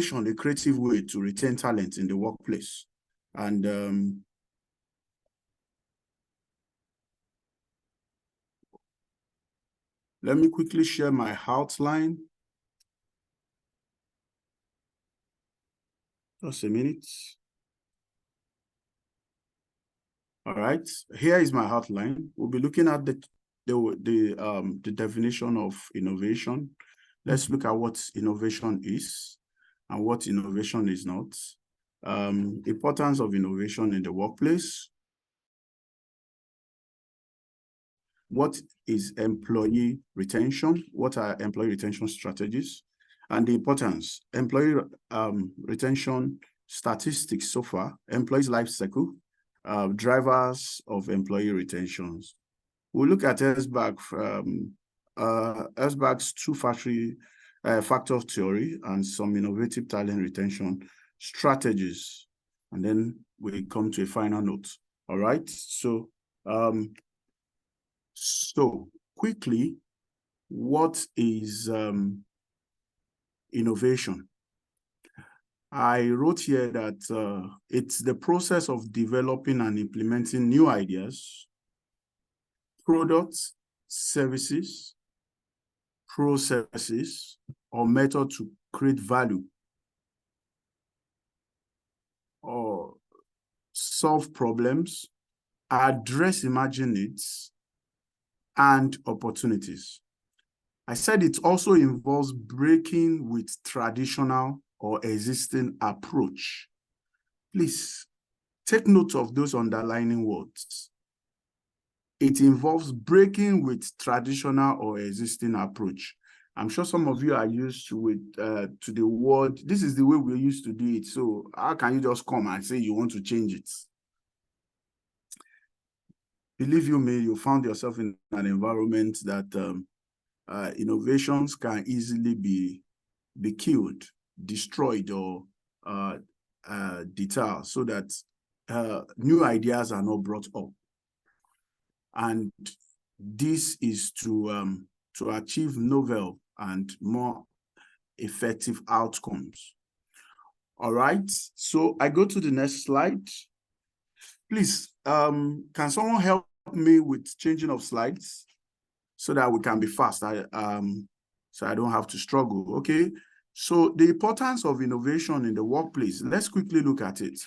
innovation, a creative way to retain talent in the workplace. And let me quickly share my outline. Just a minute. All right, here is my outline. We'll be looking at the definition of innovation. Let's look at what innovation is and what innovation is not. Importance of innovation in the workplace. What is employee retention? What are employee retention strategies? And the importance, employee retention statistics so far, employees' life cycle, drivers of employee retentions. We'll look at Herzberg's two-factor theory and some innovative talent retention strategies. And then we come to a final note. All right. So quickly, what is innovation? I wrote here that it's the process of developing and implementing new ideas, products, services, processes, or method to create value or solve problems, address emerging needs, and opportunities. I said it also involves breaking with traditional or existing approach. Please take note of those underlining words. It involves breaking with traditional or existing approach. I'm sure some of you are used to the word, this is the way we used to do it. So how can you just come and say you want to change it? Believe you me, you found yourself in an environment that innovations can easily be killed, destroyed, or deterred, so that new ideas are not brought up. And this is to achieve novel and more effective outcomes. All right, so I go to the next slide. Please, can someone help me with changing of slides so that we can be fast? So I don't have to struggle. Okay, so the importance of innovation in the workplace, let's quickly look at it.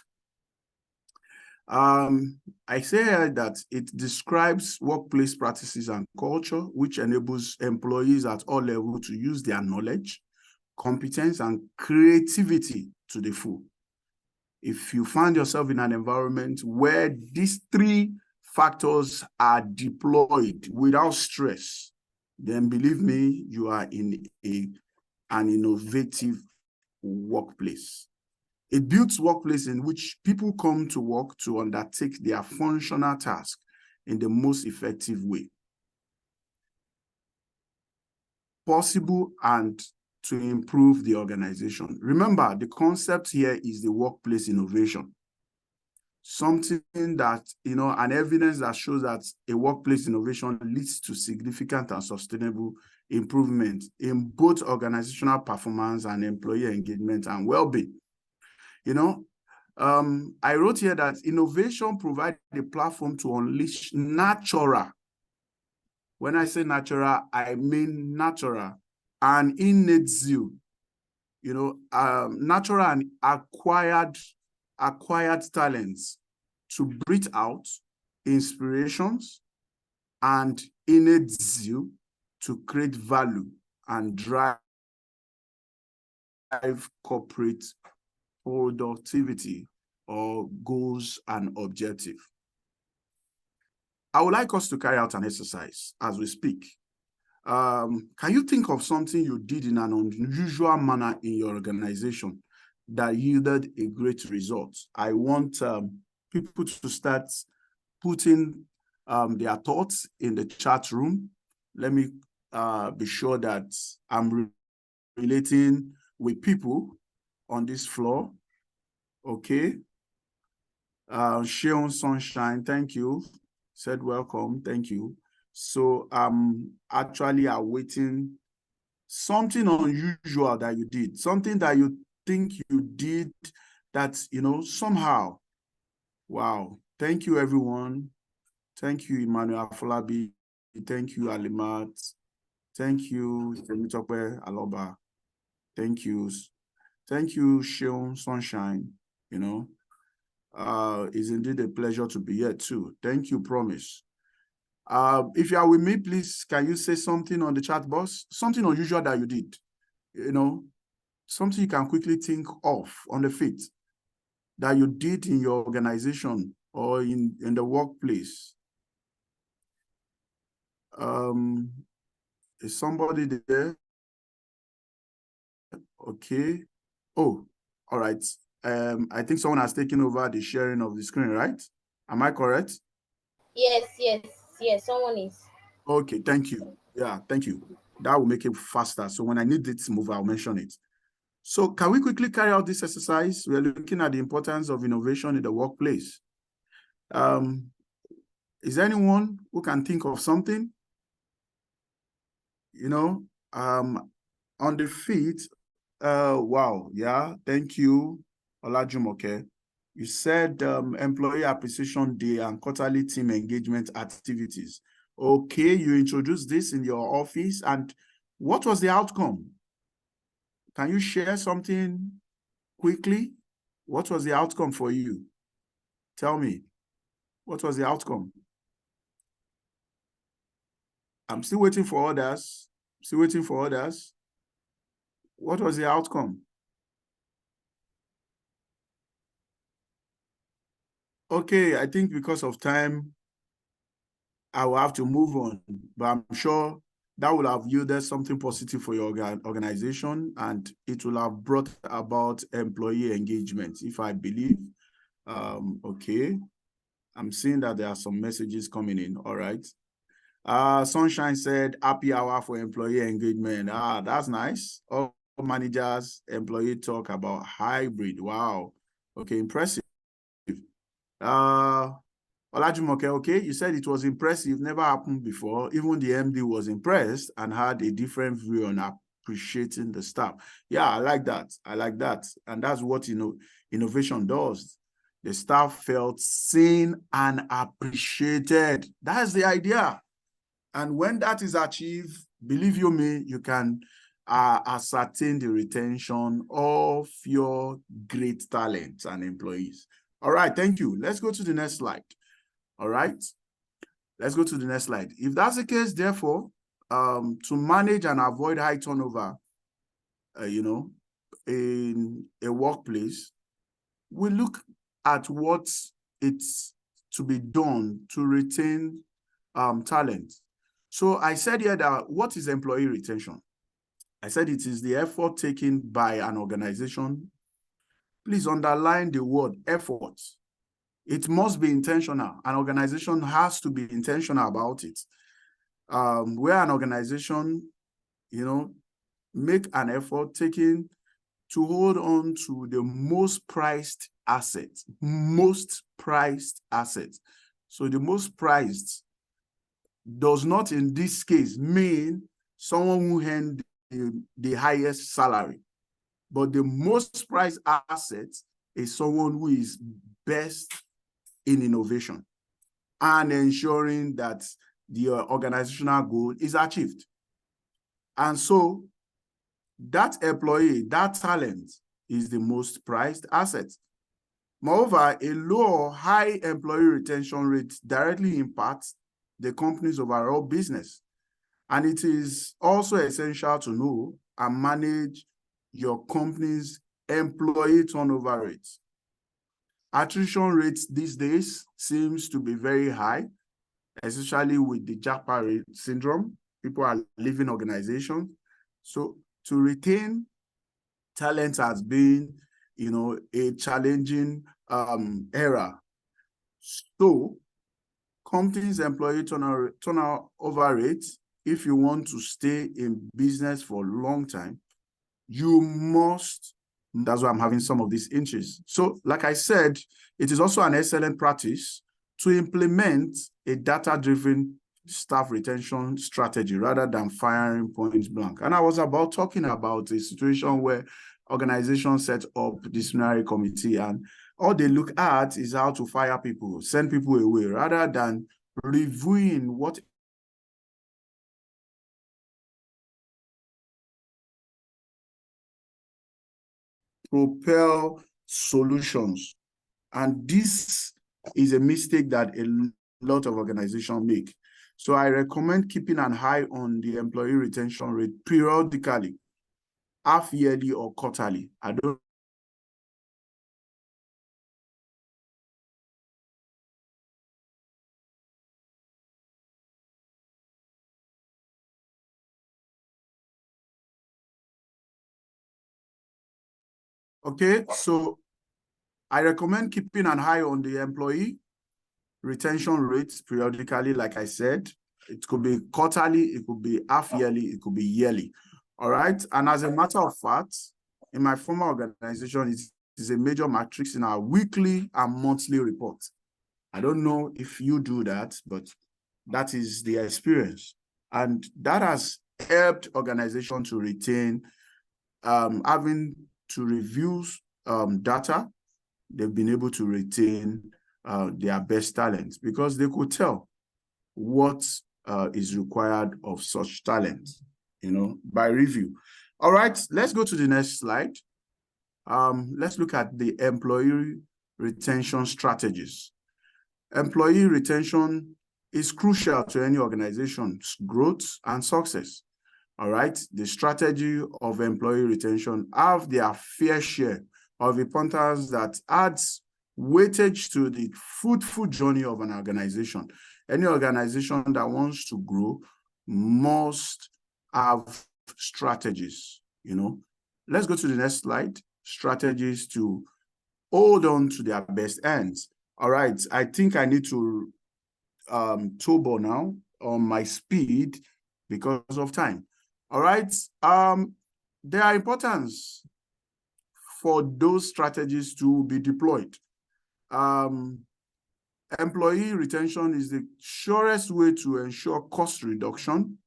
I say that it describes workplace practices and culture, which enables employees at all levels to use their knowledge, competence, and creativity to the full. If you find yourself in an environment where these three factors are deployed without stress, then believe me, you are in an innovative workplace. It builds workplace in which people come to work to undertake their functional task in the most effective way possible and to improve the organization. Remember, the concept here is the workplace innovation. Something that, an evidence that shows that a workplace innovation leads to significant and sustainable improvement in both organizational performance and employee engagement and well-being. I wrote here that innovation provides a platform to unleash natural. When I say natural, I mean natural and innate zeal. Natural and acquired talents to breathe out inspirations and innate zeal to create value and drive corporate productivity or goals and objective. I would like us to carry out an exercise as we speak. Can you think of something you did in an unusual manner in your organization that yielded a great result? I want people to start putting their thoughts in the chat room. Let me be sure that I'm relating with people on this floor. Okay. Sheon Sunshine, thank you. Said welcome, thank you. So I'm actually awaiting something unusual that you did, something that you think you did that, you know, somehow. Wow. Thank you, everyone. Thank you, Emmanuel Afolabi. Thank you, Alimat. Thank you, Temitope Aloba. Thank you. Thank you, Sean Sunshine. You know, it's indeed a pleasure to be here too. Thank you, Promise. If you are with me, please, can you say something on the chat box? Something unusual that you did, you know, something you can quickly think of on the feet that you did in your organization or in the workplace. Is somebody there? Okay. Oh, all right. I think someone has taken over the sharing of the screen, right? Am I correct? Yes, someone is. Okay, thank you. Yeah, thank you. That will make it faster. So when I need it to move, I'll mention it. So can we quickly carry out this exercise? We are looking at the importance of innovation in the workplace. Is there anyone who can think of something? You know, on the feet. Wow, yeah, thank you, Olajumoke. You said Employee Appreciation Day and quarterly team engagement activities. Okay, you introduced this in your office, and what was the outcome? Can you share something quickly? What was the outcome for you? Tell me, what was the outcome? I'm still waiting for others. Still waiting for others. What was the outcome? Okay, I think because of time, I will have to move on, but I'm sure that will have yielded something positive for your organization, and it will have brought about employee engagement, if I believe. Okay, I'm seeing that there are some messages coming in. All right. Sunshine said, happy hour for employee engagement. That's nice. All managers, employee talk about hybrid. Wow. Okay, impressive. Olajumoke, okay, you said it was impressive, never happened before. Even the MD was impressed and had a different view on appreciating the staff. Yeah, I like that. I like that. And that's what, you know, innovation does. The staff felt seen and appreciated. That's the idea. And when that is achieved, believe you me, you can ascertain the retention of your great talents and employees. All right, thank you. Let's go to the next slide. All right, let's go to the next slide. If that's the case, therefore, to manage and avoid high turnover, you know, in a workplace, we look at what it's to be done to retain talent. So I said here that what is employee retention? I said it is the effort taken by an organization. Please underline the word effort. It must be intentional. An organization has to be intentional about it. Where an organization, you know, make an effort taken to hold on to the most prized asset. So the most prized does not in this case mean someone who earned the highest salary, but the most prized asset is someone who is best in innovation and ensuring that the organizational goal is achieved. And so that employee, that talent is the most prized asset. Moreover, a low or high employee retention rate directly impacts the company's overall business. And it is also essential to know and manage your company's employee turnover rates. Attrition rates these days seems to be very high, especially with the jackpot syndrome. People are leaving organizations. So to retain talent has been, you know, a challenging era. So companies' employee turnover rates, if you want to stay in business for a long time, you must, that's why I'm having some of these inches. So like I said, it is also an excellent practice to implement a data-driven staff retention strategy rather than firing point blank. And I was talking about a situation where organization set up disciplinary committee, and all they look at is how to fire people, send people away, rather than reviewing what propel solutions. And this is a mistake that a lot of organizations make. So I recommend keeping an eye on the employee retention rate periodically, half yearly or quarterly. I don't Okay, so I recommend keeping an eye on the employee retention rates periodically. Like I said, it could be quarterly, it could be half yearly, it could be yearly. All right. And as a matter of fact, in my former organization, it is a major matrix in our weekly and monthly report. I don't know if you do that, but that is the experience. And that has helped organization to retain, having to review data, they've been able to retain their best talent because they could tell what is required of such talent, by review. All right, let's go to the next slide. Let's look at the employee retention strategies. Employee retention is crucial to any organization's growth and success. All right, the strategy of employee retention have their fair share of importance that adds weightage to the fruitful journey of an organization. Any organization that wants to grow must have strategies, Let's go to the next slide. Strategies to hold on to their best ends. All right, I think I need to turbo now on my speed because of time. All right, there are importance for those strategies to be deployed. Employee retention is the surest way to ensure cost reduction.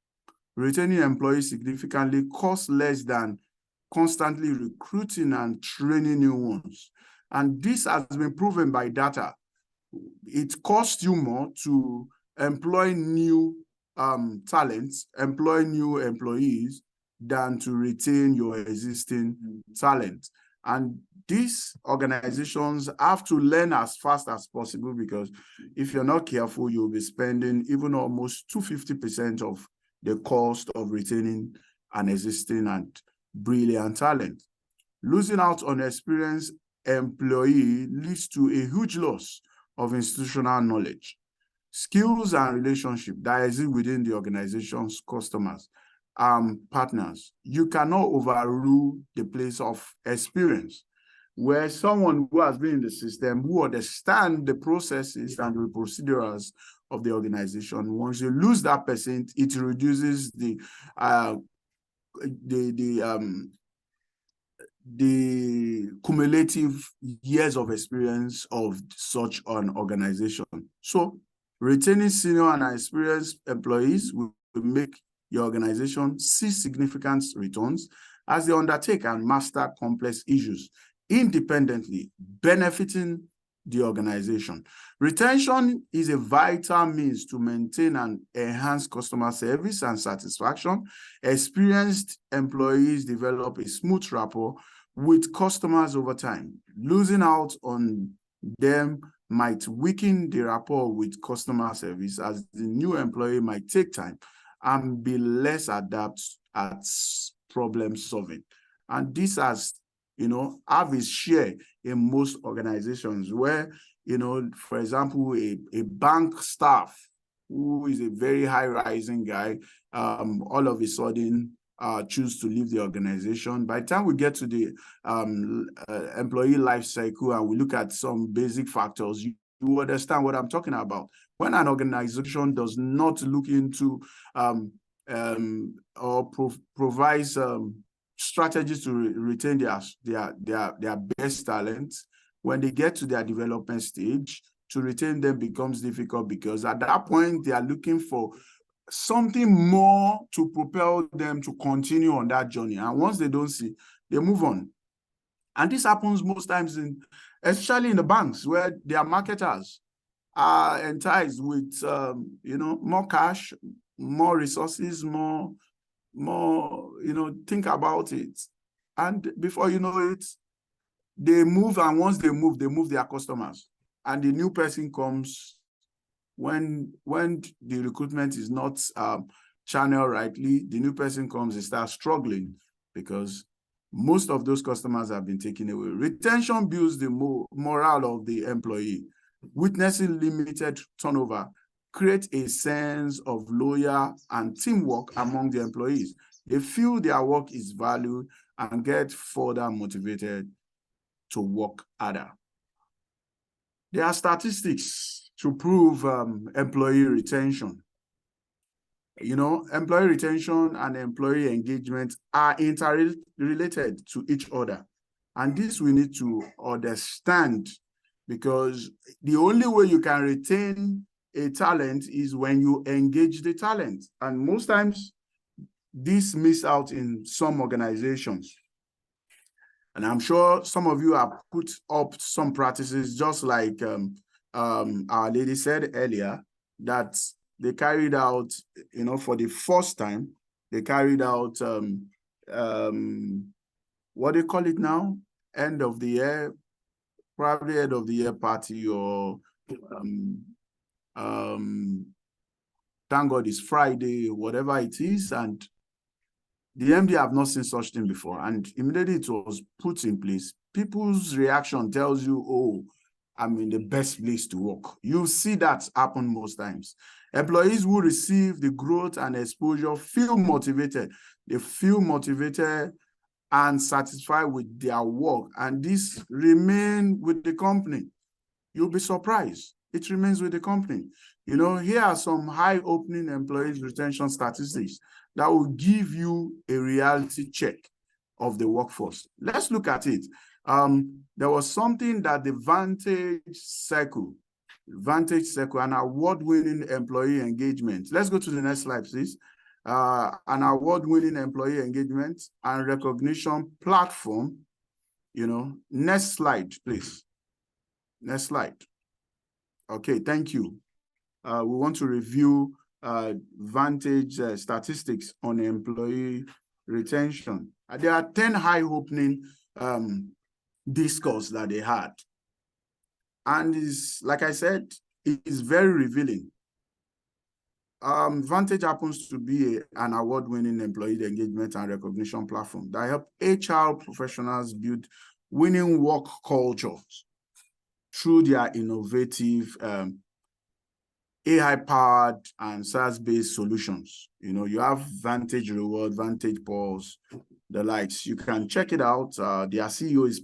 Retaining employees significantly costs less than constantly recruiting and training new ones. And this has been proven by data. It costs you more to employ new talents, employ new employees, than to retain your existing talent. And these organizations have to learn as fast as possible, because if you're not careful, you'll be spending even almost 250% of the cost of retaining an existing and brilliant talent. Losing out on experienced employee leads to a huge loss of institutional knowledge, skills, and relationship that exist within the organization's customers, partners. You cannot overrule the place of experience, where someone who has been in the system, who understands the processes and the procedures of the organization, once you lose that person, it reduces the cumulative years of experience of such an organization. So retaining senior and experienced employees will make your organization see significant returns as they undertake and master complex issues independently, benefiting the organization. Retention is a vital means to maintain and enhance customer service and satisfaction. Experienced employees develop a smooth rapport with customers over time. Losing out on them might weaken the rapport with customer service, as the new employee might take time and be less adept at problem solving. And this has, have its share in most organizations where, for example, a bank staff who is a very high-rising guy, all of a sudden choose to leave the organization. By the time we get to the employee life cycle and we look at some basic factors, you understand what I'm talking about. When an organization does not look into or provides strategies to retain their best talents, when they get to their development stage, to retain them becomes difficult, because at that point they are looking for something more to propel them to continue on that journey. And once they don't see, they move on. And this happens most times especially in the banks, where their marketers are enticed with, more cash, more resources, more, think about it. And before you know it, they move, and once they move their customers. And the new person comes when the recruitment is not channeled rightly. The new person comes and starts struggling because most of those customers have been taken away. Retention builds the morale of the employee. Witnessing limited turnover creates a sense of loyalty and teamwork among the employees. They feel their work is valued and get further motivated to work harder. There are statistics to prove employee retention. Employee retention and employee engagement are interrelated to each other. And this we need to understand, because the only way you can retain a talent is when you engage the talent. And most times, this miss out in some organizations. And I'm sure some of you have put up some practices, just like our lady said earlier, that they carried out, for the first time, they carried out, what do you call it now? End of the year, probably end of the year party, or thank God it's Friday, whatever it is. And the MD have not seen such thing before. And immediately it was put in place, people's reaction tells you, oh, I'm in the best place to work. You see that happen most times. Employees who receive the growth and exposure feel motivated. They feel motivated and satisfied with their work. And this remains with the company. You'll be surprised. It remains with the company. Here are some high-opening employees retention statistics that will give you a reality check of the workforce. Let's look at it. There was something that the Vantage Circle, an award-winning employee engagement. Let's go to the next slide, please. An award-winning employee engagement and recognition platform. Next slide, please. Next slide. Okay, thank you. We want to review Vantage statistics on employee retention. There are 10 high-opening discourse that they had. And like I said, it is very revealing. Vantage happens to be an award-winning employee engagement and recognition platform that help HR professionals build winning work cultures through their innovative AI-powered and SaaS-based solutions. You have Vantage Reward, Vantage Pulse, the likes. You can check it out. Their CEO is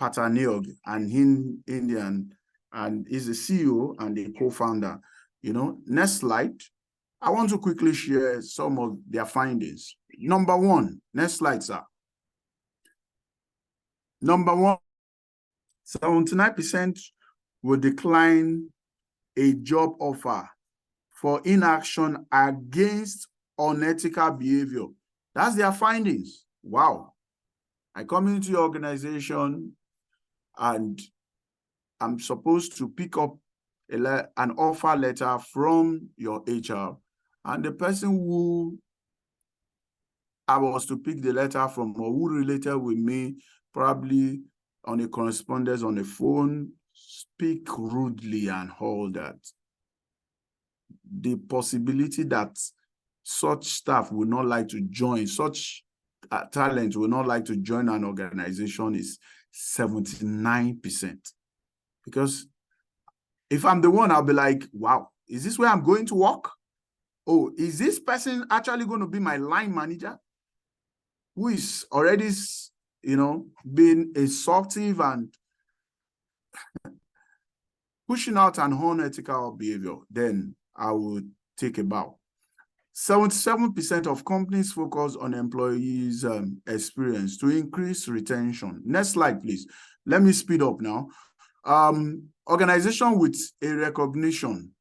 Pataniog, and Indian, and is the CEO and the co-founder. Next slide. I want to quickly share some of their findings. Number one, next slide, sir. Number one, 79% will decline a job offer for inaction against unethical behavior. That's their findings. Wow. I come into your organization and I'm supposed to pick up an offer letter from your HR, and the person who I was to pick the letter from, or who related with me, probably on a correspondence on the phone, speak rudely and all that. The possibility that such staff will not like to join, such talent will not like to join an organization is 79%. Because if I'm the one, I'll be like, wow, is this where I'm going to work? Oh, is this person actually going to be my line manager, who is already, being insultive and pushing out an unethical behavior? Then I would take a bow. 77% of companies focus on employees' experience to increase retention. Next slide, please. Let me speed up now. Organization with a recognition,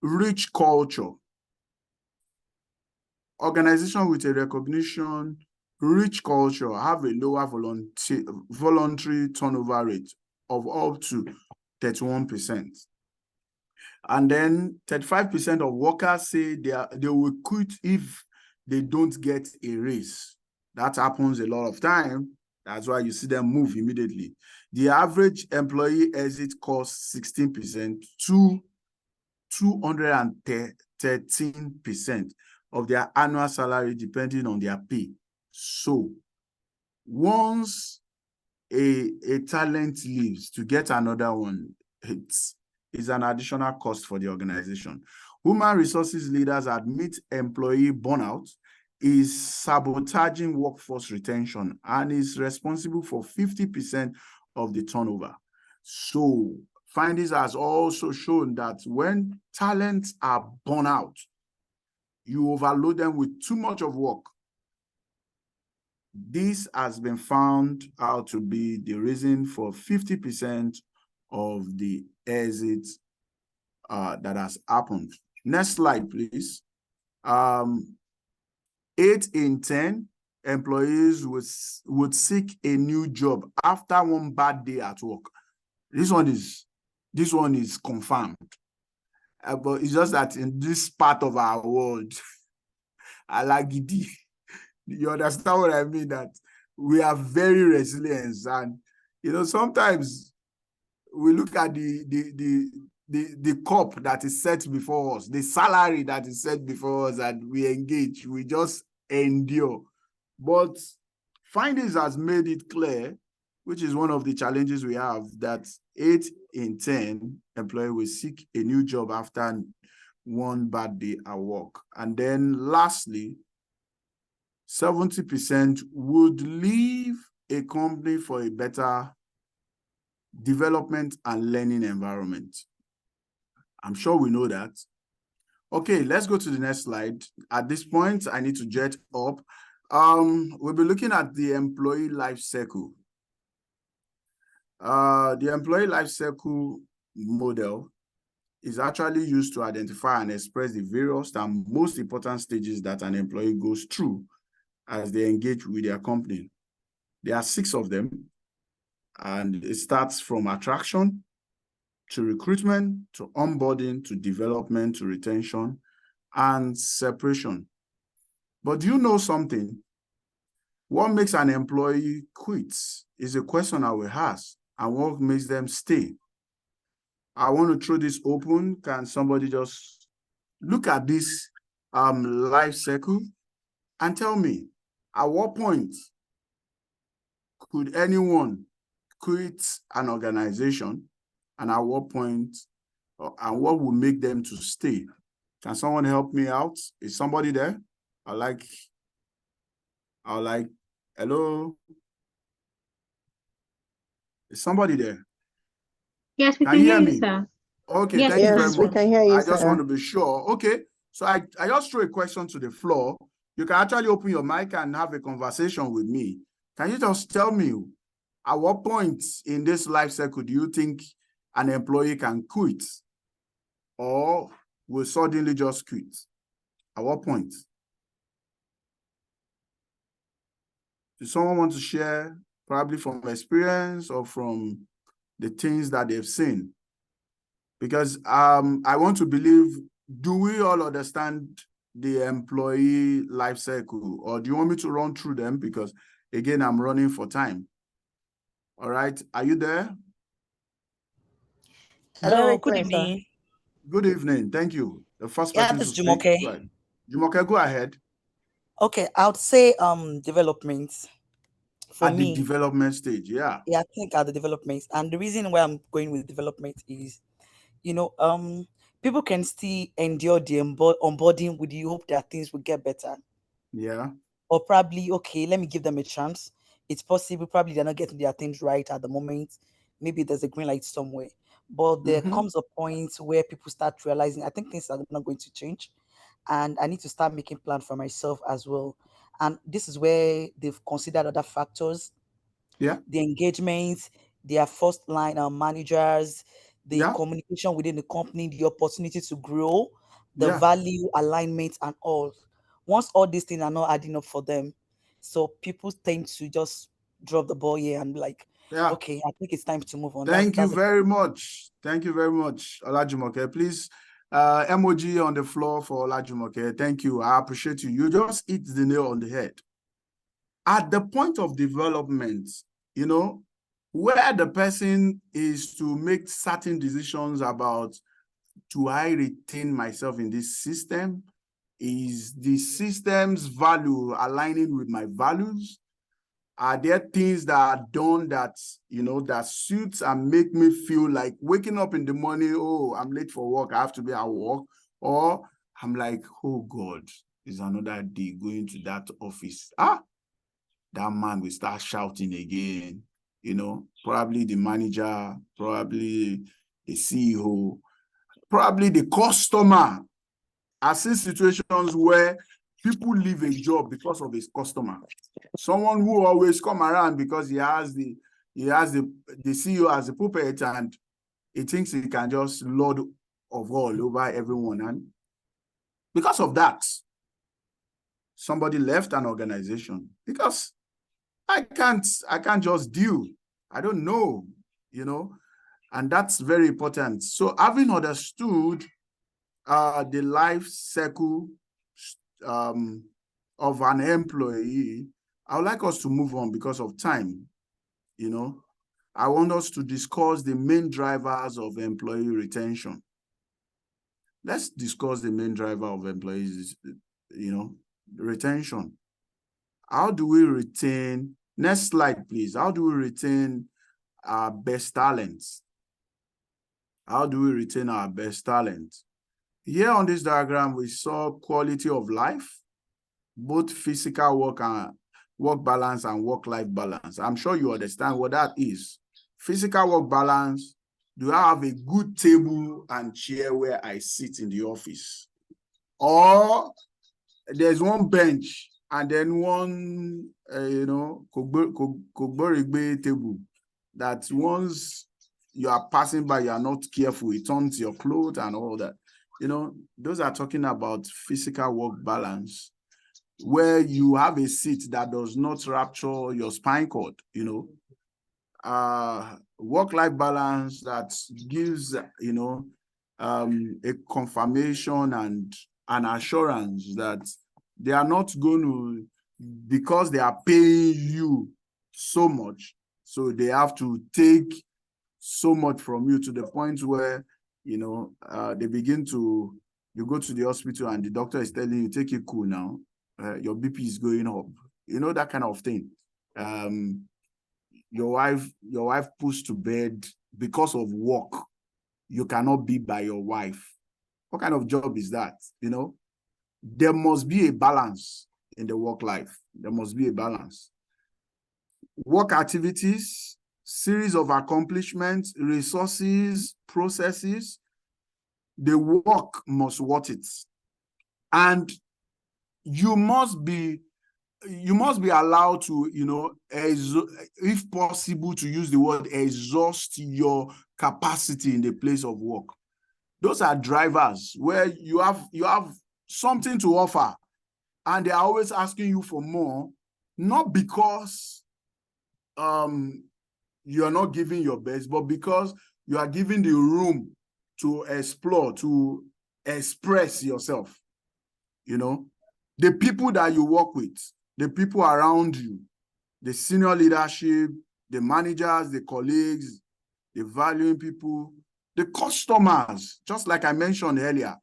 rich culture. Organization with a recognition, Rich culture have a lower voluntary turnover rate of up to 31%. And then 35% of workers say they will quit if they don't get a raise. That happens a lot of time. That's why you see them move immediately. The average employee exit costs 16% to 213% of their annual salary, depending on their pay. So once a talent leaves to get another one, it's an additional cost for the organization. Human resources leaders admit employee burnout is sabotaging workforce retention and is responsible for 50% of the turnover. So findings has also shown that when talents are burnt out, you overload them with too much of work. This has been found out to be the reason for 50% of the exits that has happened. Next slide, please. 8 in 10 employees would seek a new job after one bad day at work. This one is confirmed. But it's just that in this part of our world, Alagidi, you understand what I mean? That we are very resilient, and sometimes we look at the cup that is set before us, the salary that is set before us, and we engage, we just endure. But findings has made it clear, which is one of the challenges we have, that 8 in 10 employees will seek a new job after one bad day at work. And then lastly, 70% would leave a company for a better development and learning environment. I'm sure we know that. Okay, let's go to the next slide. At this point, I need to jet up. We'll be looking at the employee life cycle. The employee life cycle model is actually used to identify and express the various and most important stages that an employee goes through as they engage with their company. There are 6 of them, and it starts from attraction to recruitment, to onboarding, to development, to retention, and separation. But do you know something? What makes an employee quit is a question I will ask, and what makes them stay? I want to throw this open. Can somebody just look at this life cycle and tell me, at what point could anyone quit an organization, and at what point, and what will make them to stay? Can someone help me out? Is somebody there? Hello? Is somebody there? Yes, we can you hear me, sir. Okay, yes, thank you very Yes, much. we can hear you, I just sir. want to be sure. Okay, so I just throw a question to the floor. You can actually open your mic and have a conversation with me. Can you just tell me, at what point in this life cycle do you think an employee can quit or will suddenly just quit? At what point? Does someone want to share, probably from experience or from the things that they've seen? Because I want to believe, do we all understand the employee life cycle, or do you want me to run through them? Because again, I'm running for time. All right, are you there? Hello, Good evening. Good evening, thank you. The first Yeah, person this to is speak. Jumoke. Right. Jumoke, go ahead. Okay, I would say development for At me. the development stage, yeah. Yeah, I think at the development, and the reason why I'm going with development is, people can still endure the onboarding with the hope that things will get better. Yeah. Or probably, okay, let me give them a chance. It's possible, probably they're not getting their things right at the moment. Maybe there's a green light somewhere. But there comes a point where people start realizing, I think things are not going to change. And I need to start making plans for myself as well. And this is where they've considered other factors. Yeah. The engagement, their first line managers, the Yeah. communication within the company, the opportunity to grow, the Yeah. value alignment, and all. Once all these things are not adding up for them, So people tend to just drop the ball here and be like, Yeah. okay, I think it's time to move on. Thank you very much. Thank you very much, Olajumoke. Please, emoji on the floor for Olajumoke. Thank you. I appreciate you. You just hit the nail on the head. At the point of development, you know, where the person is to make certain decisions about, do I retain myself in this system? Is the system's value aligning with my values? Are there things that are done that, you know, that suits and make me feel like waking up in the morning, oh, I'm late for work, I have to be at work? Or I'm like, oh God, it's another day going to that office. That man will start shouting again, you know, probably the manager, probably the CEO, probably the customer. I've seen situations where people leave a job because of his customer. Someone who always come around because he has the CEO as a puppet, and he thinks he can just lord of all over everyone. And because of that, somebody left an organization because I can't just deal. I don't know, you know, and that's very important. So having understood the life cycle of an employee, I would like us to move on because of time. You know, I want us to discuss the main drivers of employee retention. Let's discuss the main driver of employees, you know, retention. How do we retain? Next slide, please. How do we retain our best talents? How do we retain our best talents? Here on this diagram, we saw quality of life, both physical work and work balance and work-life balance. I'm sure you understand what that is. Physical work balance, do I have a good table and chair where I sit in the office? Or there's one bench and then one, you know, kogborigbe table that once you are passing by, you are not careful, it turns your clothes and all that. You know, those are talking about physical work balance, where you have a seat that does not rupture your spine cord, you know. Work-life balance that gives, you know, a confirmation and an assurance that they are not going to, because they are paying you so much, so they have to take so much from you to the point where, you know, they begin to, you go to the hospital and the doctor is telling you, take it cool now, your BP is going up, you know, that kind of thing. Your wife pushed to bed because of work. You cannot be by your wife. What kind of job is that? You know, there must be a balance in the work life. There must be a balance. Work activities, series of accomplishments, resources, processes, the work must worth it. And you must be allowed to, you know, if possible, to use the word exhaust your capacity in the place of work. Those are drivers where you have something to offer and they are always asking you for more, not because you are not giving your best, but because you are giving the room to explore, to express yourself. You know, the people that you work with, the people around you, the senior leadership, the managers, the colleagues, the valuing people, the customers, just like I mentioned earlier,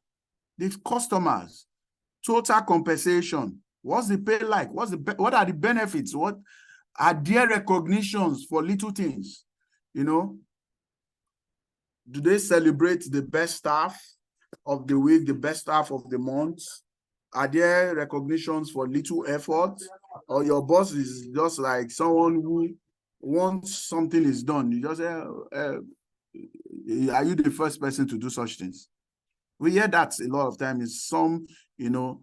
the customers, total compensation. What's the pay like? What are the benefits? What are there recognitions for little things? You know, do they celebrate the best staff of the week, the best staff of the month? Are there recognitions for little effort? Or your boss is just like someone who, once something is done, you just say, are you the first person to do such things? We hear that a lot of times in some, you know,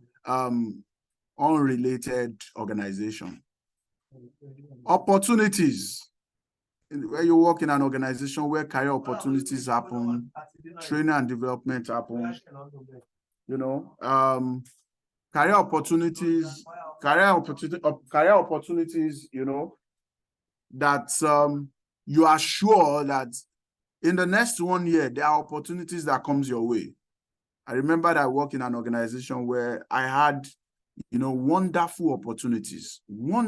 unrelated organization. Opportunities. Where you work in an organization where career opportunities happen, training and development happen, you know, career opportunities, career opportunities, you know, that you are sure that in the next 1 year, there are opportunities that comes your way. I remember that I worked in an organization where I had, you know, wonderful opportunities, you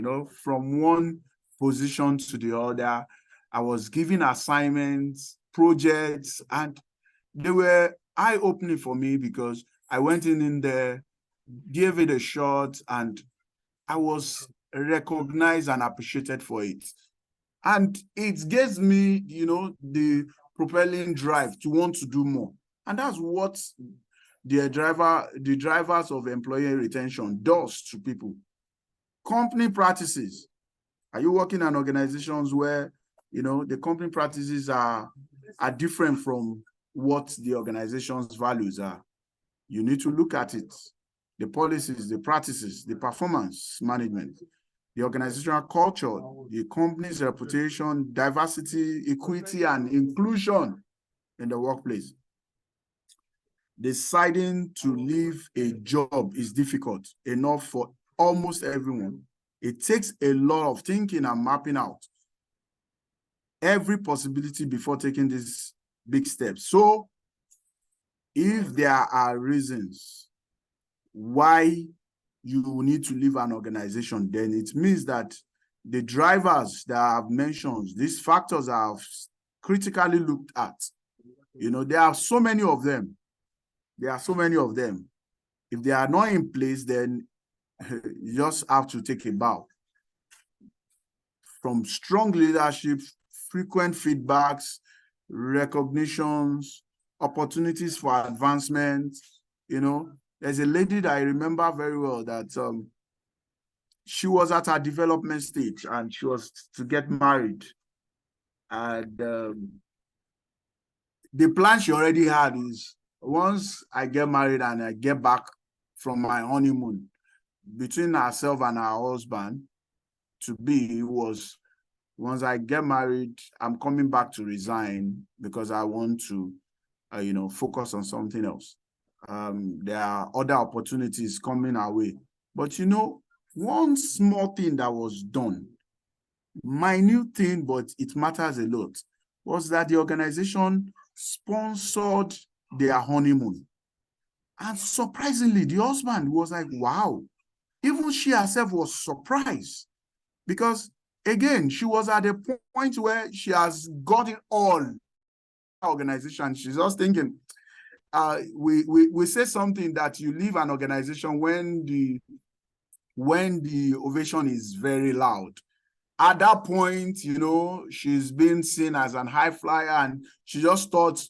know, from one position to the other. I was given assignments, projects, and they were eye-opening for me because I went in there, gave it a shot, and I was recognized and appreciated for it. And it gives me, you know, the propelling drive to want to do more. And that's what the drivers of employee retention does to people. Company practices. Are you working in organizations where, you know, the company practices are different from what the organization's values are? You need to look at it. The policies, the practices, the performance management, the organizational culture, the company's reputation, diversity, equity, and inclusion in the workplace. Deciding to leave a job is difficult enough for almost everyone. It takes a lot of thinking and mapping out every possibility before taking these big steps. So if there are reasons why you need to leave an organization, then it means that the drivers that I've mentioned, these factors I've critically looked at, you know, there are so many of them. If they are not in place, then you just have to take a bow. From strong leadership, frequent feedbacks, recognitions, opportunities for advancement, you know. There's a lady that I remember very well that she was at her development stage and she was to get married. And the plan she already had is, once I get married and I get back from my honeymoon, between herself and her husband to be was, once I get married, I'm coming back to resign because I want to, you know, focus on something else. There are other opportunities coming our way. But, you know, one small thing that was done, minute thing, but it matters a lot, was that the organization sponsored their honeymoon. And surprisingly, the husband was like, wow. Even she herself was surprised because, again, she was at a point where she has got it all. Organization, she's just thinking, we say something that you leave an organization when the ovation is very loud. At that point, you know, she's been seen as an high flyer, and she just thought,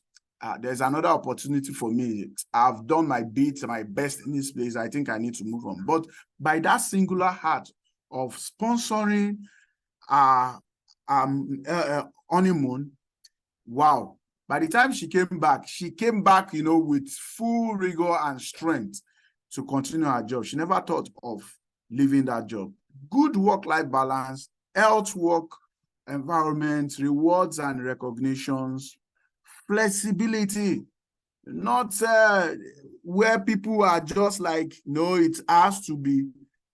there's another opportunity for me. I've done my bit, my best in this place. I think I need to move on. But by that singular heart of sponsoring honeymoon, wow. By the time she came back, you know, with full rigor and strength to continue her job. She never thought of leaving that job. Good work-life balance, health work environment, rewards and recognitions, flexibility, not where people are just like, no, it has to be,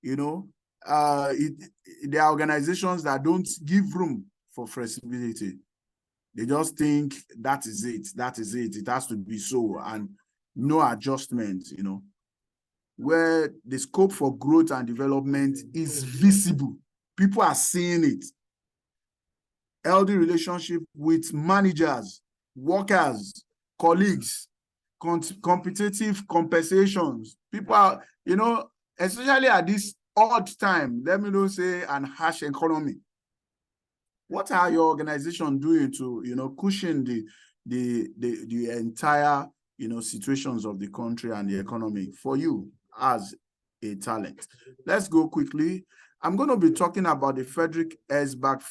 you know, there are organizations that don't give room for flexibility. They just think that is it, it has to be so, and no adjustment, you know, where the scope for growth and development is visible. People are seeing it. Healthy relationship with managers, workers, colleagues, competitive compensations. People are, you know, especially at this odd time, let me not say an harsh economy. What are your organization doing to, you know, cushion the entire, you know, situations of the country and the economy for you as a talent? Let's go quickly. I'm going to be talking about the Frederick Herzberg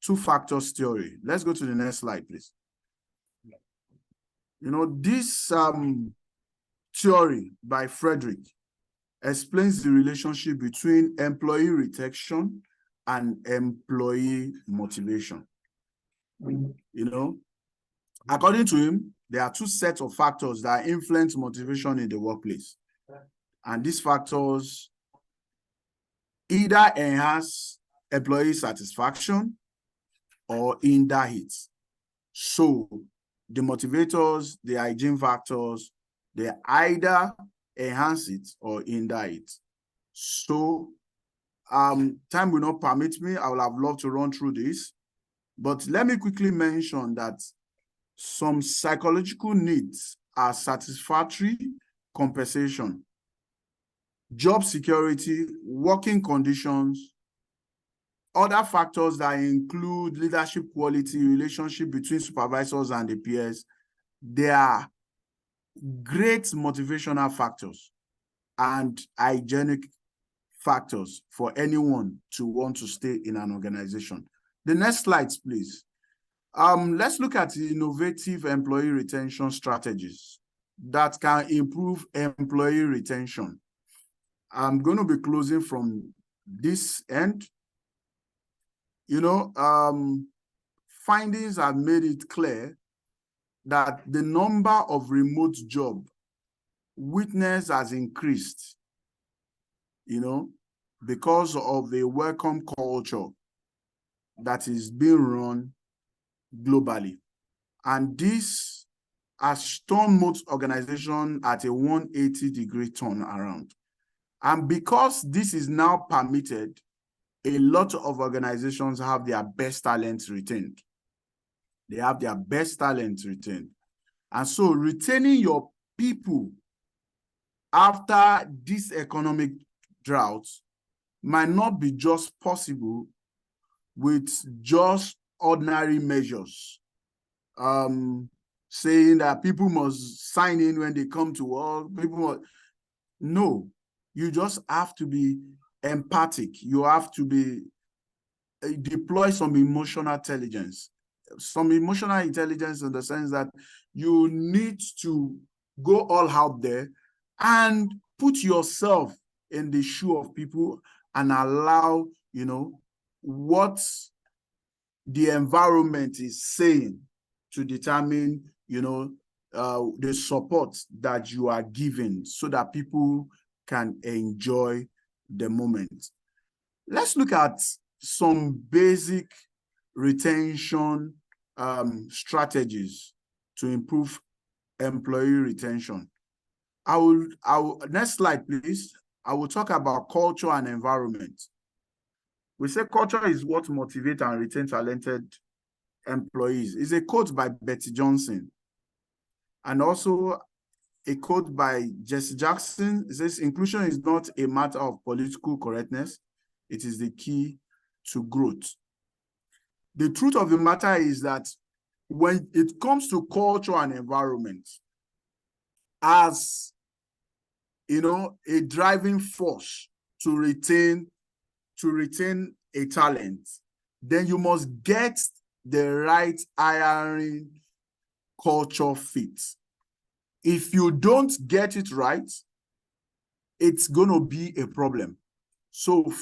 two factors theory. Let's go to the next slide, please. You know, this theory by Frederick explains the relationship between employee retention and employee motivation. You know, According to him, there are two sets of factors that influence motivation in the workplace. And these factors either enhance employee satisfaction or hinder it. So the motivators, the hygiene factors, they either enhance it or hinder it. So time will not permit me. I would have loved to run through this, but let me quickly mention that some psychological needs are satisfactory compensation, job security, working conditions, other factors that include leadership quality, relationship between supervisors and the peers. They are great motivational factors and hygienic factors for anyone to want to stay in an organization. The next slides, please. Let's look at innovative employee retention strategies that can improve employee retention. I'm going to be closing from this end. Findings have made it clear that the number of remote job witness has increased, because of the welcome culture that is being run globally. And this has turned most organizations at a 180-degree turnaround. And because this is now permitted, a lot of organizations have their best talents retained. They have their best talents retained. And so retaining your people after this economic drought might not be just possible with just ordinary measures, saying that people must sign in when they come to work. No, you just have to be empathic. You have to be deploy some emotional intelligence. Some emotional intelligence in the sense that you need to go all out there and put yourself in the shoe of people and allow, what the environment is saying to determine, the support that you are giving so that people can enjoy the moment. Let's look at some basic retention strategies to improve employee retention. Next slide, please. I will talk about culture and environment. We say culture is what motivates and retains talented employees. It's a quote by Betty Johnson. And also a quote by Jesse Jackson. It says, inclusion is not a matter of political correctness. It is the key to growth. The truth of the matter is that when it comes to culture and environment, as a driving force to retain a talent, then you must get the right hiring culture fit. If you don't get it right, it's going to be a problem. So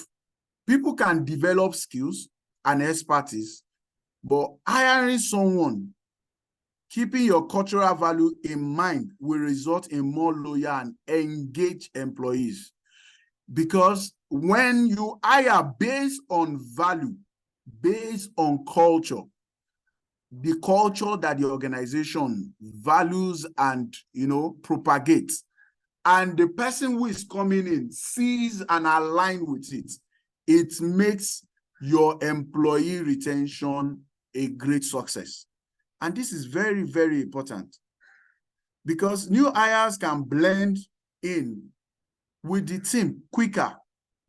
people can develop skills and expertise, but hiring someone, keeping your cultural value in mind, will result in more loyal and engaged employees. Because when you hire based on value, based on culture, the culture that the organization values and propagates, and the person who is coming in sees and aligns with it, it makes your employee retention a great success. And this is very, very important because new hires can blend in with the team quicker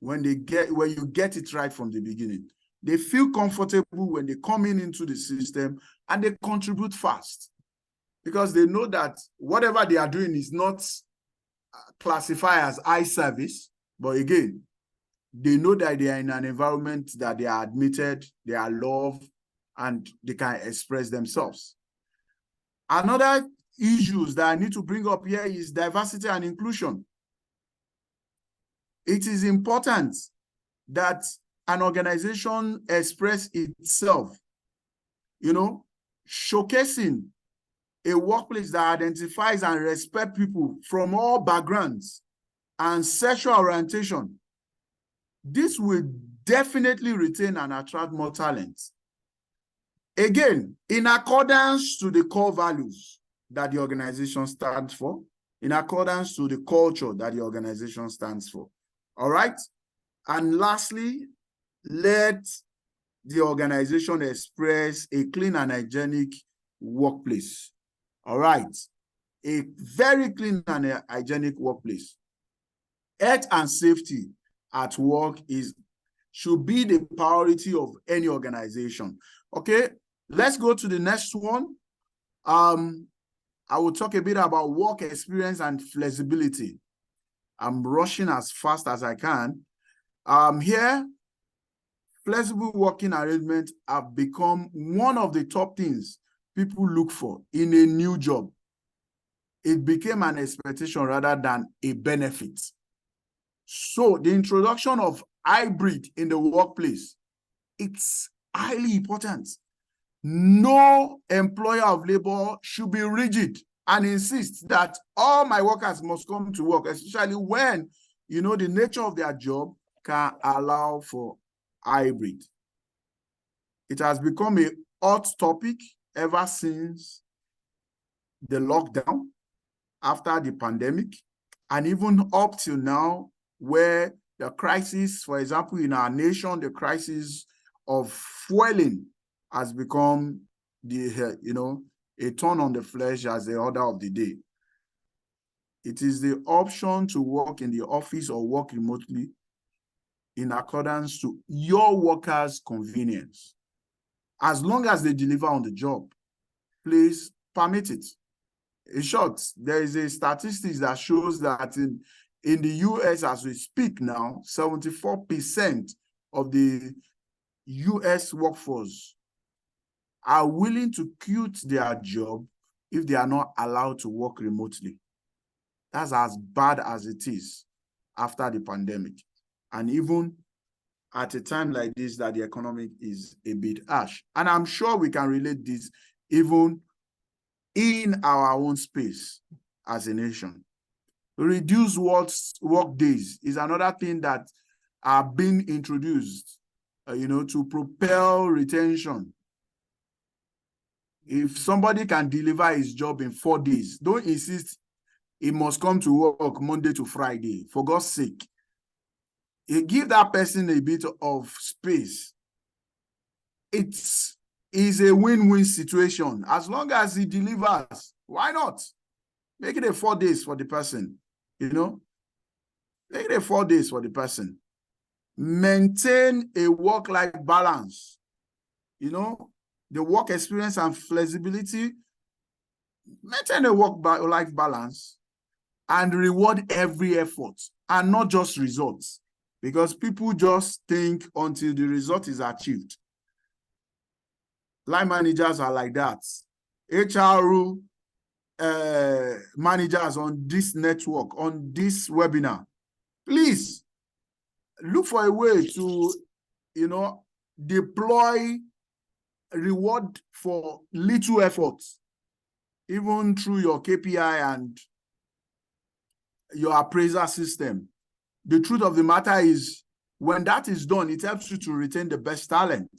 when you get it right from the beginning. They feel comfortable when they come into the system and they contribute fast because they know that whatever they are doing is not classified as eye service, but again, they know that they are in an environment that they are admitted, they are loved, and they can express themselves. Another issues that I need to bring up here is diversity and inclusion. It is important that an organization express itself, showcasing a workplace that identifies and respects people from all backgrounds and sexual orientation, this will definitely retain and attract more talent. Again, in accordance to the core values that the organization stands for, in accordance to the culture that the organization stands for. All right? And lastly, let the organization express a clean and hygienic workplace. All right? A very clean and hygienic workplace. Health and safety at work should be the priority of any organization. Okay, let's go to the next one. I will talk a bit about work experience and flexibility. I'm rushing as fast as I can. Here, flexible working arrangements have become one of the top things people look for in a new job. It became an expectation rather than a benefit. So the introduction of hybrid in the workplace, it's highly important. No employer of labor should be rigid and insist that all my workers must come to work, especially when, you know, the nature of their job can allow for hybrid. It has become a hot topic ever since the lockdown, after the pandemic, and even up till now, where the crisis, for example, in our nation, the crisis of fueling has become the, you know, a thorn on the flesh as the order of the day. It is the option to work in the office or work remotely in accordance to your workers' convenience. As long as they deliver on the job, please permit it. In short, there is a statistics that shows that in the US, as we speak now, 74% of the US workforce are willing to quit their job if they are not allowed to work remotely. That's as bad as it is after the pandemic. And even at a time like this, that the economy is a bit harsh. And I'm sure we can relate this even in our own space as a nation. Reduced work days is another thing that are being introduced, you know, to propel retention. If somebody can deliver his job in 4 days, don't insist he must come to work Monday to Friday. For God's sake, you give that person a bit of space. It is a win-win situation. As long as he delivers, why not? Make it a 4 days for the person, you know? Make it a 4 days for the person. Maintain a work-life balance, you know? The work experience and flexibility, maintain a work-life balance and reward every effort and not just results, because people just think until the result is achieved. Line managers are like that. HR managers on this network, on this webinar, please look for a way to, you know, deploy reward for little efforts, even through your KPI and your appraiser system. The truth of the matter is, when that is done, it helps you to retain the best talent.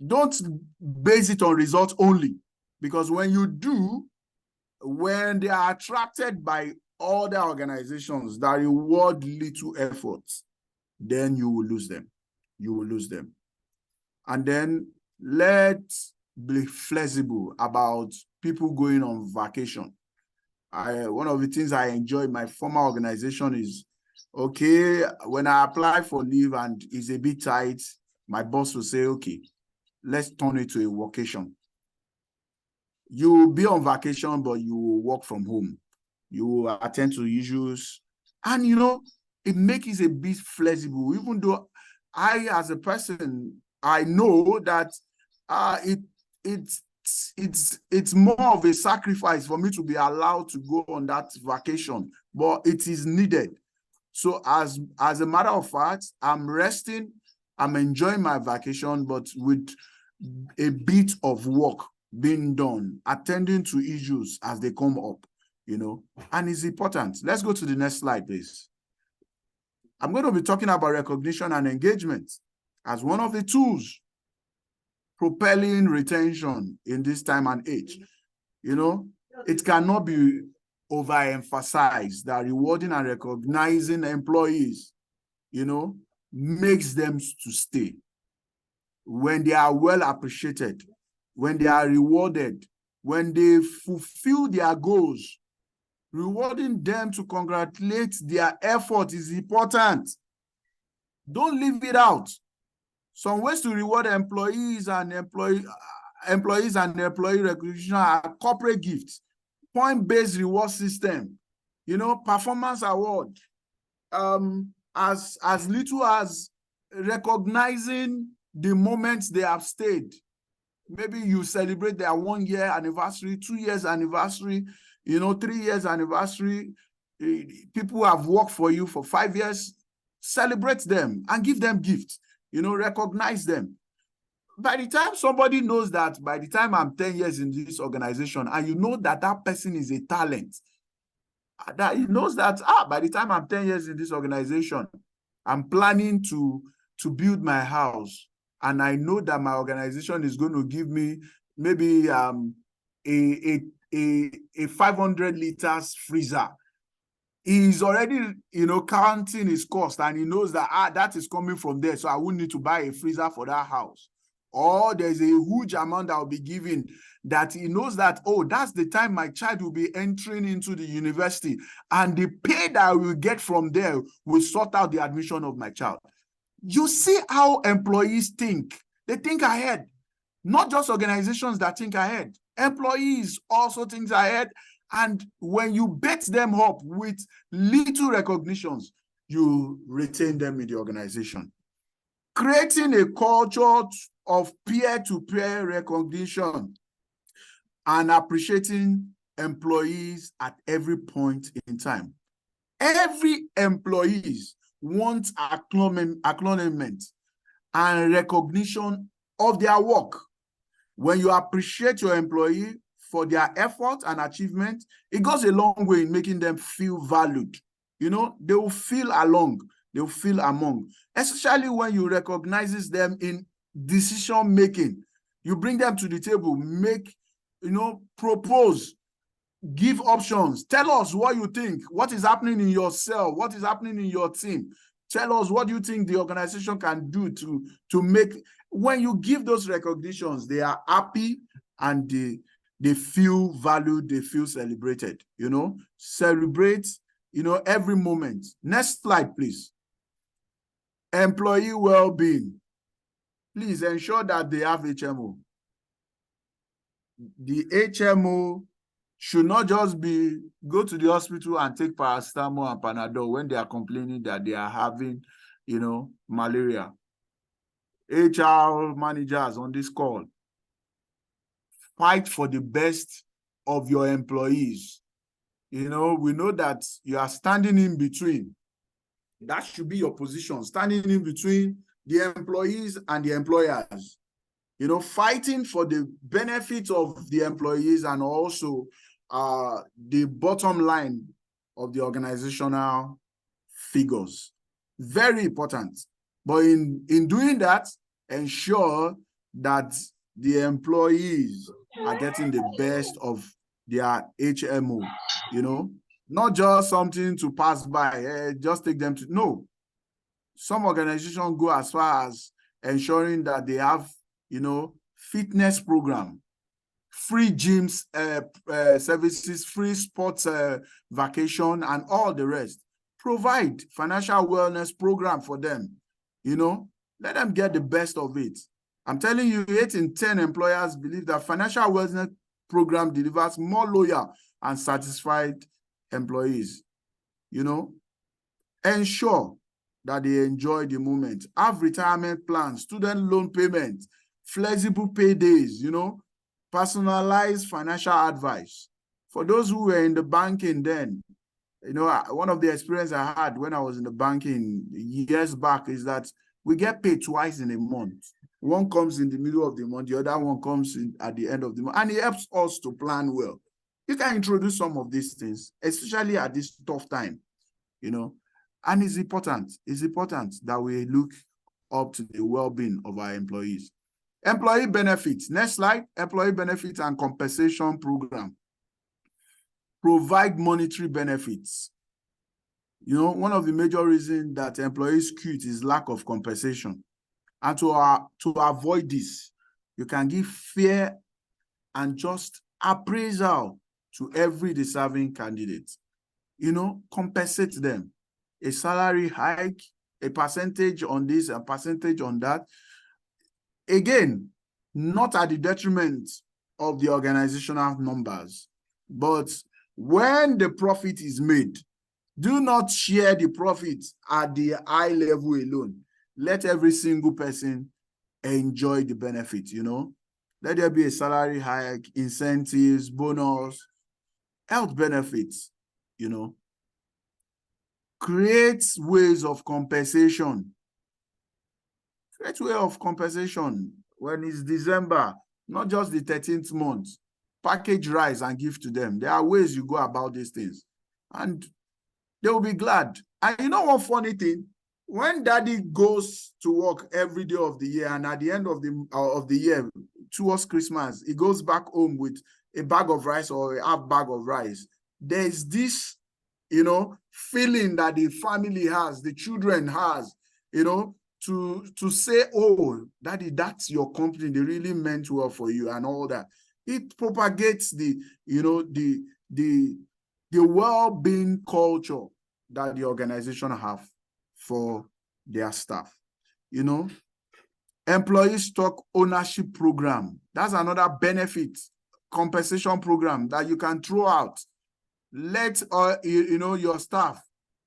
Don't base it on results only, because when you do, when they are attracted by other organizations that reward little efforts, then you will lose them. You will lose them. And then let's be flexible about people going on vacation. One of the things I enjoy in my former organization is, okay, when I apply for leave and it's a bit tight, my boss will say, okay, let's turn it to a vacation. You will be on vacation, but you will work from home. You will attend to issues. And, you know, it makes it a bit flexible, even though I, as a person, I know that it's more of a sacrifice for me to be allowed to go on that vacation, but it is needed. So as a matter of fact, I'm resting, I'm enjoying my vacation, but with a bit of work being done, attending to issues as they come up, and it's important. Let's go to the next slide, please. I'm going to be talking about recognition and engagement as one of the tools propelling retention in this time and age. It cannot be overemphasized that rewarding and recognizing employees, makes them to stay. When they are well appreciated, when they are rewarded, when they fulfill their goals, rewarding them to congratulate their effort is important. Don't leave it out. Some ways to reward employees and employee recognition are corporate gifts, point-based reward system, performance award, as little as recognizing the moments they have stayed. Maybe you celebrate their 1 year anniversary, 2 years anniversary, 3 years anniversary. People have worked for you for 5 years. Celebrate them and give them gifts. Recognize them. By the time somebody knows that, by the time I'm 10 years in this organization, and that person is a talent, that he knows that, by the time I'm 10 years in this organization, I'm planning to build my house. And I know that my organization is going to give me maybe a 500 liters freezer. He's already, counting his cost, and he knows that that is coming from there. So I won't need to buy a freezer for that house. Or there's a huge amount that will be given that he knows that, that's the time my child will be entering into the university, and the pay that I will get from there will sort out the admission of my child. You see how employees think. They think ahead. Not just organizations that think ahead. Employees also think ahead. And when you bet them up with little recognitions, you retain them in the organization. Creating a culture of peer-to-peer recognition and appreciating employees at every point in time. Every employee wants acknowledgement and recognition of their work. When you appreciate your employee for their effort and achievement, it goes a long way in making them feel valued. They will feel along, they will feel among, especially when you recognize them in decision making. You bring them to the table, propose, give options. Tell us what you think. What is happening in your cell? What is happening in your team? Tell us what you think the organization can do to make. When you give those recognitions, they are happy and they feel valued, they feel celebrated. Celebrate, every moment. Next slide, please. Employee well-being. Please ensure that they have HMO. The HMO should not just be go to the hospital and take paracetamol and Panadol when they are complaining that they are having, malaria. HR managers on this call, fight for the best of your employees. We know that you are standing in between. That should be your position, standing in between the employees and the employers. Fighting for the benefit of the employees and also the bottom line of the organizational figures. Very important. But in doing that, ensure that the employees are getting the best of their HMO, not just something to pass by, just take them to, no. Some organizations go as far as ensuring that they have, fitness program, free gyms services, free sports vacation, and all the rest. Provide financial wellness program for them. Let them get the best of it. I'm telling you, 8 in 10 employers believe that financial wellness program delivers more loyal and satisfied employees. Ensure that they enjoy the moment. Have retirement plans, student loan payment, flexible pay days, personalized financial advice. For those who were in the banking then, one of the experiences I had when I was in the banking years back is that we get paid twice in a month. One comes in the middle of the month, the other one comes in at the end of the month, and it helps us to plan well. You can introduce some of these things, especially at this tough time, you know, and it's important that we look up to the well-being of our employees. Employee benefits. Next slide. Employee benefits and compensation program. Provide monetary benefits. You know, one of the major reasons that employees quit is lack of compensation. And to avoid this, you can give fair and just appraisal to every deserving candidate. You know, compensate them. A salary hike, a percentage on this, a percentage on that. Again, not at the detriment of the organizational numbers, but when the profit is made, do not share the profit at the high level alone. Let every single person enjoy the benefit, you know. Let there be a salary hike, incentives, bonus, health benefits, you know. Create ways of compensation. Create way of compensation when it's December, not just the 13th month. Package rice and give to them. There are ways you go about these things, and they will be glad. And you know one funny thing? When daddy goes to work every day of the year, and at the end of the year, towards Christmas, he goes back home with a bag of rice or a half bag of rice, there's this, you know, feeling that the family has, the children has, you know, to say, oh, daddy, that's your company, they really meant well for you and all that. It propagates the, you know, the well-being culture that the organization have for their staff. You know, employee stock ownership program. That's another benefit, compensation program that you can throw out. Let you know, your staff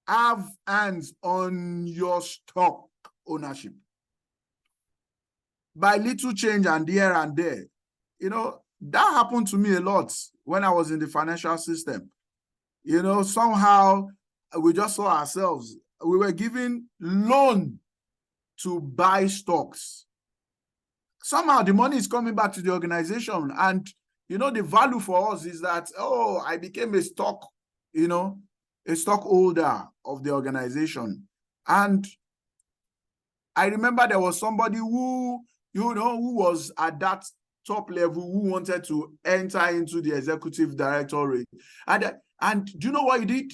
have hands on your stock ownership. By little change and here and there, you know, that happened to me a lot when I was in the financial system. You know, somehow we just saw ourselves, we were given loan to buy stocks. Somehow the money is coming back to the organization, and you know, the value for us is that, oh, I became a stock, you know, a stockholder of the organization. And I remember there was somebody who, you know, who was at that top level, who wanted to enter into the executive directorate. And do you know what he did?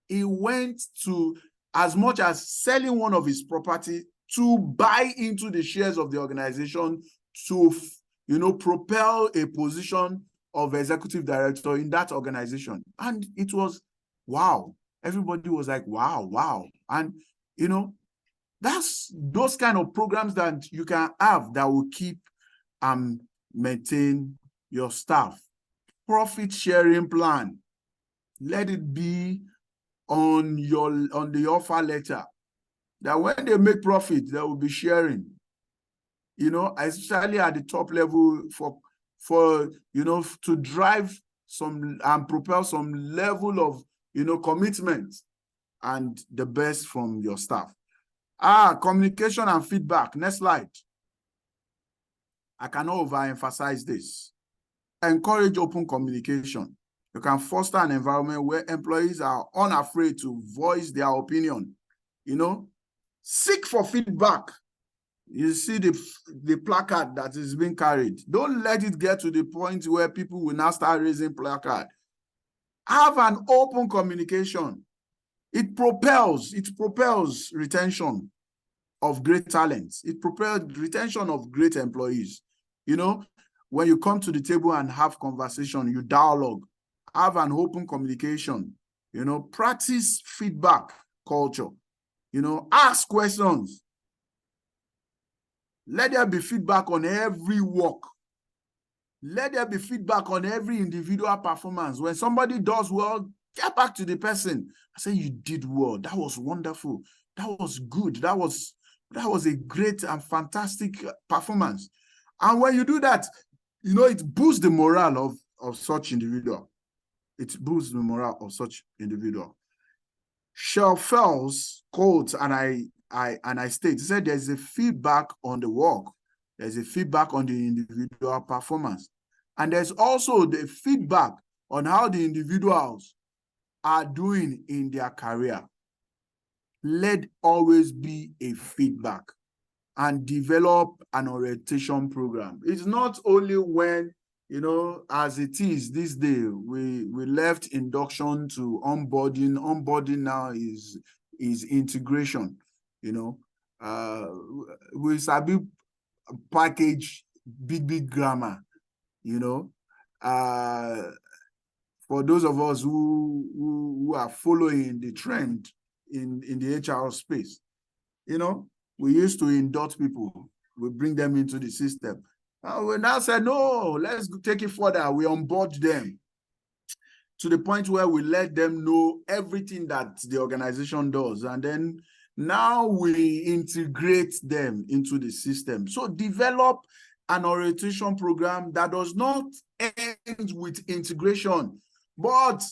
He went to as much as selling one of his property to buy into the shares of the organization to, you know, propel a position of executive director in that organization. And it was, wow. Everybody was like, wow, wow. And, you know, that's those kind of programs that you can have that will keep and maintain your staff. Profit sharing plan. Let it be on the offer letter that when they make profit, they will be sharing. You know, especially at the top level for you know, to drive some and propel some level of, you know, commitment and the best from your staff. Communication and feedback. Next slide. I cannot overemphasize this. Encourage open communication. You can foster an environment where employees are unafraid to voice their opinion. You know, seek for feedback. You see the placard that is being carried. Don't let it get to the point where people will now start raising placard. Have an open communication. It propels retention of great talents. It propels retention of great employees. You know, when you come to the table and have conversation, you dialogue, have an open communication, you know, practice feedback culture, you know, ask questions. Let there be feedback on every work. Let there be feedback on every individual performance. When somebody does well, get back to the person. I say, you did well. That was wonderful. That was good. That was a great and fantastic performance. And when you do that, you know, it boosts the morale of such individual. It boosts the morale of such individual. Shelfels quotes, and I state, he said, there's a feedback on the work There's a feedback on the individual performance. And there's also the feedback on how the individuals are doing in their career. Let always be a feedback, and develop an orientation program. It's not only when, you know, as it is this day, we left induction to onboarding. Onboarding now is integration, you know. We sabi package big grammar, you know. For those of us who are following the trend in the HR space, you know, we used to induct people, we bring them into the system. We now said, no, let's take it further. We onboard them to the point where we let them know everything that the organization does. And then now we integrate them into the system. So develop an orientation program that does not end with integration, but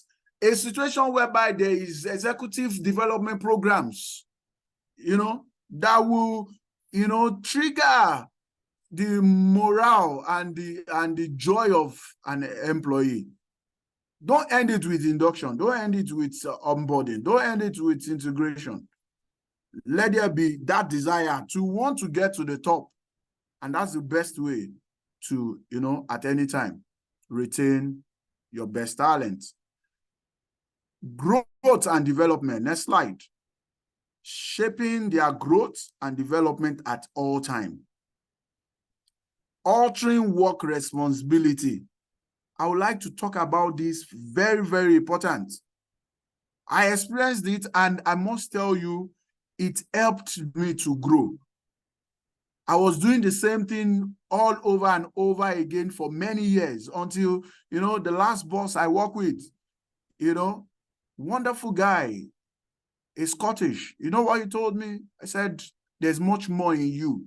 a situation whereby there is executive development programs, you know, that will, you know, trigger the morale and the joy of an employee. Don't end it with induction. Don't end it with onboarding. Don't end it with integration. Let there be that desire to want to get to the top. And that's the best way to, you know, at any time, retain your best talent. Growth and development. Next slide. Shaping their growth and development at all time. Altering work responsibility. I would like to talk about this. Very, very important. I experienced it, and I must tell you, it helped me to grow. I was doing the same thing all over and over again for many years until, you know, the last boss I work with, you know, wonderful guy, is Scottish. You know what he told me? I said, there's much more in you.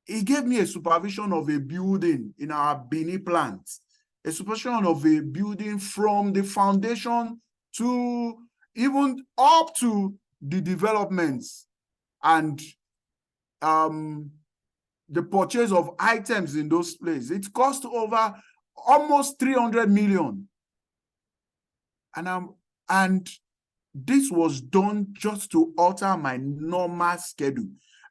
He gave me a supervision of a building in our Bini plant, a supervision of a building from the foundation to even up to the developments and the purchase of items in those places. It cost over almost 300 million. And this was done just to alter my normal schedule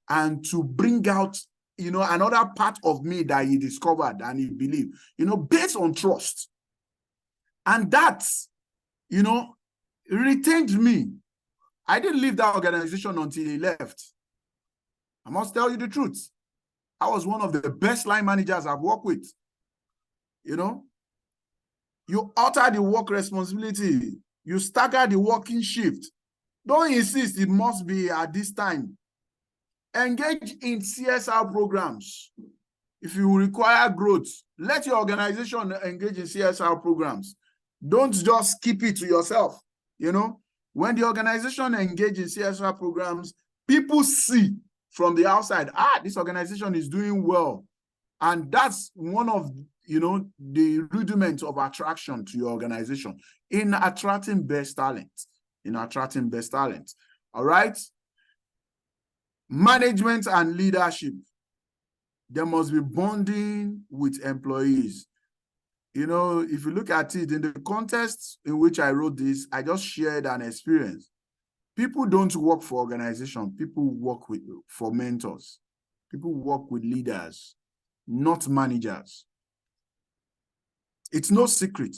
and to bring out, you know, another part of me that he discovered and he believed, you know, based on trust. And that, you know, retained me. I didn't leave that organization until he left. I must tell you the truth. I was one of the best line managers I've worked with. You know, you alter the work responsibility. You stagger the working shift. Don't insist it must be at this time. Engage in CSR programs. If you require growth, let your organization engage in CSR programs. Don't just keep it to yourself. You know, when the organization engages in CSR programs, people see from the outside, this organization is doing well. And that's one of, you know, the rudiments of attraction to your organization in attracting best talent, all right? Management and leadership. There must be bonding with employees. You know, if you look at it in the context in which I wrote this, I just shared an experience. People don't work for organizations. People work for mentors. People work with leaders, not managers. It's no secret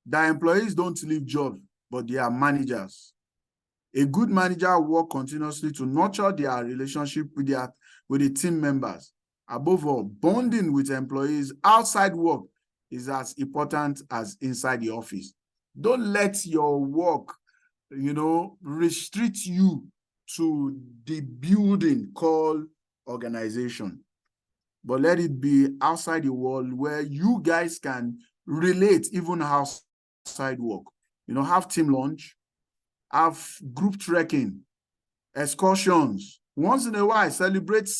that employees don't leave jobs, but they are managers. A good manager works continuously to nurture their relationship with the team members. Above all, bonding with employees outside work is as important as inside the office. Don't let your work, you know, restrict you to the building called organization. But let it be outside the world where you guys can relate even outside work. You know, have team lunch, have group trekking, excursions. Once in a while, celebrate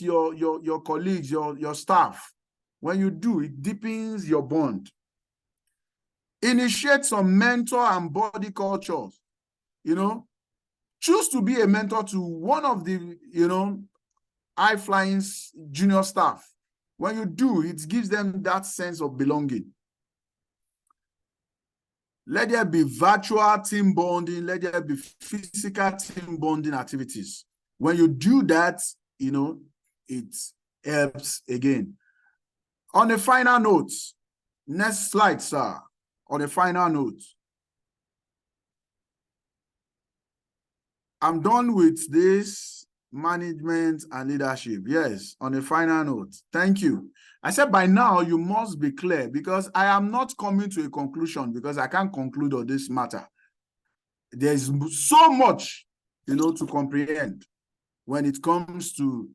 your colleagues, your staff. When you do, it deepens your bond. Initiate some mentor and body cultures. You know, choose to be a mentor to one of the, you know, high-flying junior staff. When you do, it gives them that sense of belonging. Let there be virtual team bonding. Let there be physical team bonding activities. When you do that, you know, it helps again. On a final note, next slide, sir. On a final note, I'm done with this management and leadership. Yes, on a final note, thank you. I said by now you must be clear, because I am not coming to a conclusion, because I can't conclude on this matter. There's so much, you know, to comprehend when it comes to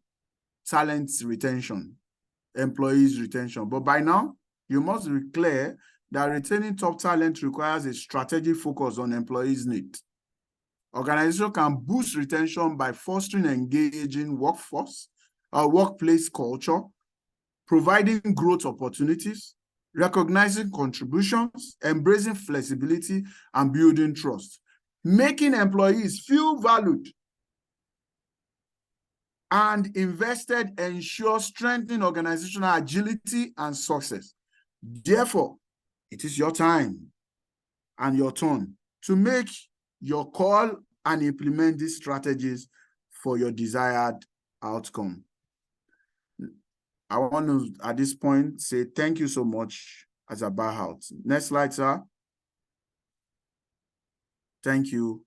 talent retention, employees retention. But by now, you must be clear that retaining top talent requires a strategic focus on employees' needs. Organization can boost retention by fostering engaging workforce, workplace culture, providing growth opportunities, recognizing contributions, embracing flexibility, and building trust. Making employees feel valued and invested ensures strengthening organizational agility and success. Therefore, it is your time and your turn to make your call and implement these strategies for your desired outcome. I want to, at this point, say thank you so much as I bow out. Next slide, sir. Thank you.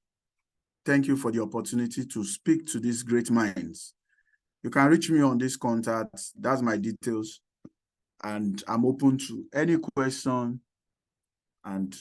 Thank you for the opportunity to speak to these great minds. You can reach me on this contact. That's my details. And I'm open to any question and